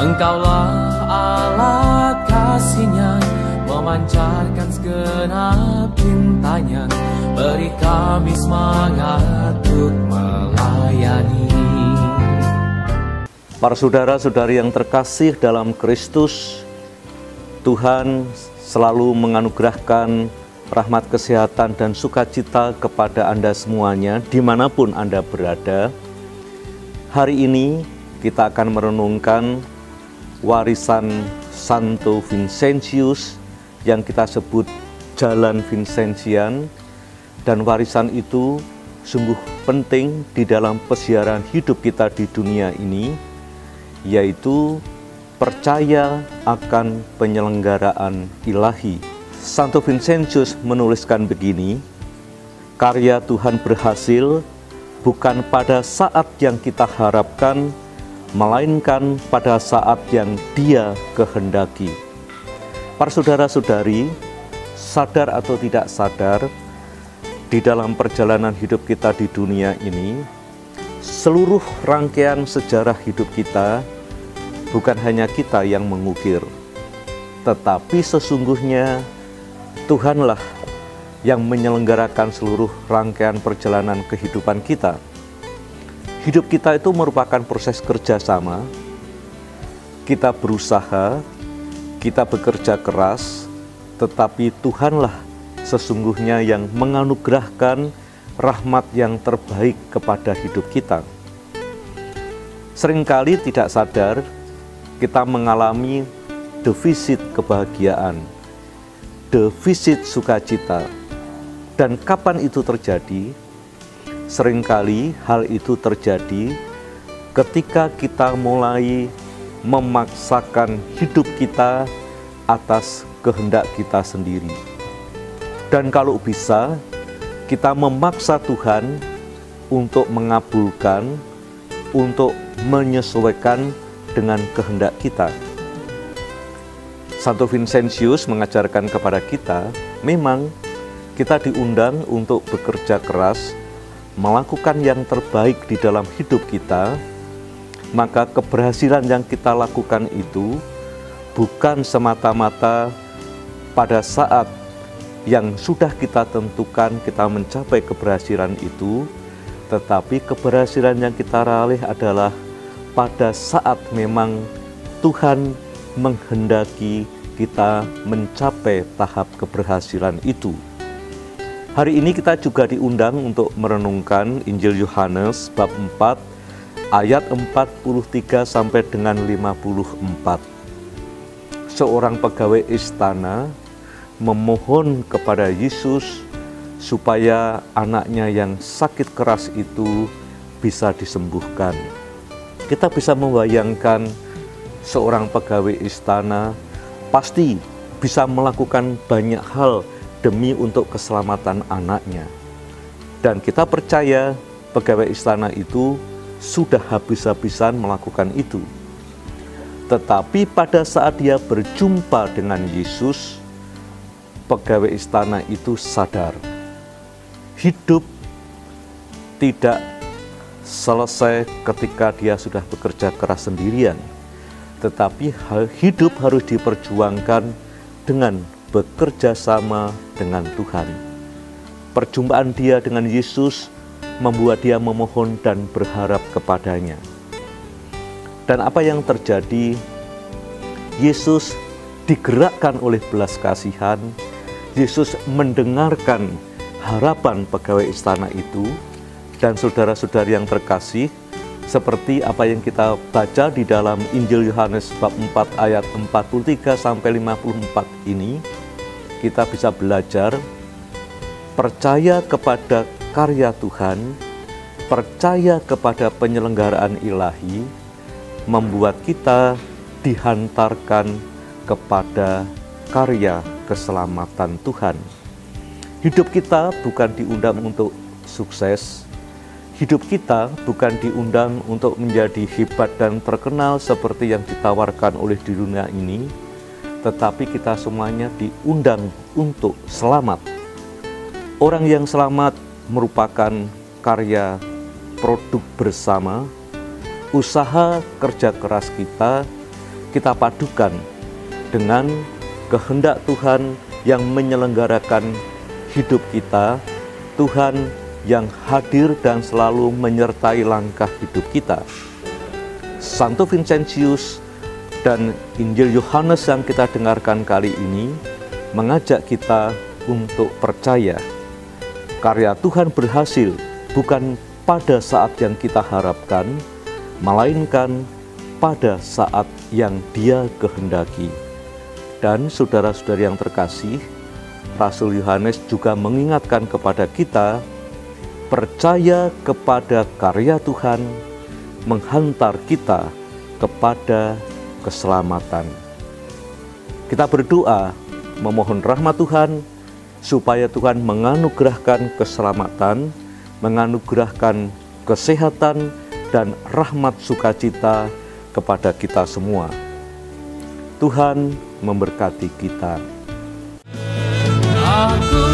Engkaulah Allah kasih-Nya, memancarkan segenap cintanya, beri kami semangat untuk melayani. Para saudara-saudari yang terkasih dalam Kristus, Tuhan selalu menganugerahkan rahmat kesehatan dan sukacita kepada Anda semuanya, dimanapun Anda berada. Hari ini kita akan merenungkan warisan Santo Vincentius yang kita sebut Jalan Vincentian, dan warisan itu sungguh penting di dalam pesiaran hidup kita di dunia ini, yaitu percaya akan penyelenggaraan ilahi. Santo Vincentius menuliskan begini, karya Tuhan berhasil bukan pada saat yang kita harapkan, melainkan pada saat yang Dia kehendaki. Para saudara-saudari, sadar atau tidak sadar, di dalam perjalanan hidup kita di dunia ini, seluruh rangkaian sejarah hidup kita bukan hanya kita yang mengukir, tetapi sesungguhnya Tuhanlah yang menyelenggarakan seluruh rangkaian perjalanan kehidupan kita. Hidup kita itu merupakan proses kerjasama. Kita berusaha, kita bekerja keras, tetapi Tuhanlah sesungguhnya yang menganugerahkan rahmat yang terbaik kepada hidup kita. Seringkali tidak sadar, kita mengalami defisit kebahagiaan, defisit sukacita. Dan kapan itu terjadi? Seringkali hal itu terjadi ketika kita mulai memaksakan hidup kita atas kehendak kita sendiri. Dan kalau bisa, kita memaksa Tuhan untuk mengabulkan, untuk menyesuaikan dengan kehendak kita. Santo Vincentius mengajarkan kepada kita, memang kita diundang untuk bekerja keras, melakukan yang terbaik di dalam hidup kita, maka keberhasilan yang kita lakukan itu bukan semata-mata pada saat yang sudah kita tentukan kita mencapai keberhasilan itu, tetapi keberhasilan yang kita raih adalah pada saat memang Tuhan menghendaki kita mencapai tahap keberhasilan itu. Hari ini kita juga diundang untuk merenungkan Injil Yohanes bab 4 ayat 43 sampai dengan 54. Seorang pegawai istana memohon kepada Yesus supaya anaknya yang sakit keras itu bisa disembuhkan. Kita bisa membayangkan seorang pegawai istana pasti bisa melakukan banyak hal demi untuk keselamatan anaknya. Dan kita percaya pegawai istana itu sudah habis-habisan melakukan itu. Tetapi pada saat dia berjumpa dengan Yesus, pegawai istana itu sadar. Hidup tidak selesai ketika dia sudah bekerja keras sendirian, tetapi hidup harus diperjuangkan dengan bekerja sama dengan Tuhan. Perjumpaan dia dengan Yesus membuat dia memohon dan berharap kepadanya. Dan apa yang terjadi? Yesus digerakkan oleh belas kasihan. Yesus mendengarkan harapan pegawai istana itu. Dan saudara-saudari yang terkasih, seperti apa yang kita baca di dalam Injil Yohanes bab 4 ayat 43 sampai 54 ini, kita bisa belajar percaya kepada karya Tuhan, percaya kepada penyelenggaraan ilahi, membuat kita dihantarkan kepada karya keselamatan Tuhan. Hidup kita bukan diundang untuk sukses. Hidup kita bukan diundang untuk menjadi hebat dan terkenal seperti yang ditawarkan oleh di dunia ini, tetapi kita semuanya diundang untuk selamat. Orang yang selamat merupakan karya produk bersama, usaha kerja keras kita kita padukan dengan kehendak Tuhan yang menyelenggarakan hidup kita, Tuhan yang hadir dan selalu menyertai langkah hidup kita. Santo Vincentius dan Injil Yohanes yang kita dengarkan kali ini mengajak kita untuk percaya karya Tuhan berhasil bukan pada saat yang kita harapkan, melainkan pada saat yang Dia kehendaki. Dan saudara-saudari yang terkasih, Rasul Yohanes juga mengingatkan kepada kita, percaya kepada karya Tuhan menghantar kita kepada keselamatan. Kita berdoa memohon rahmat Tuhan supaya Tuhan menganugerahkan keselamatan, menganugerahkan kesehatan dan rahmat sukacita kepada kita semua. Tuhan memberkati kita. Aku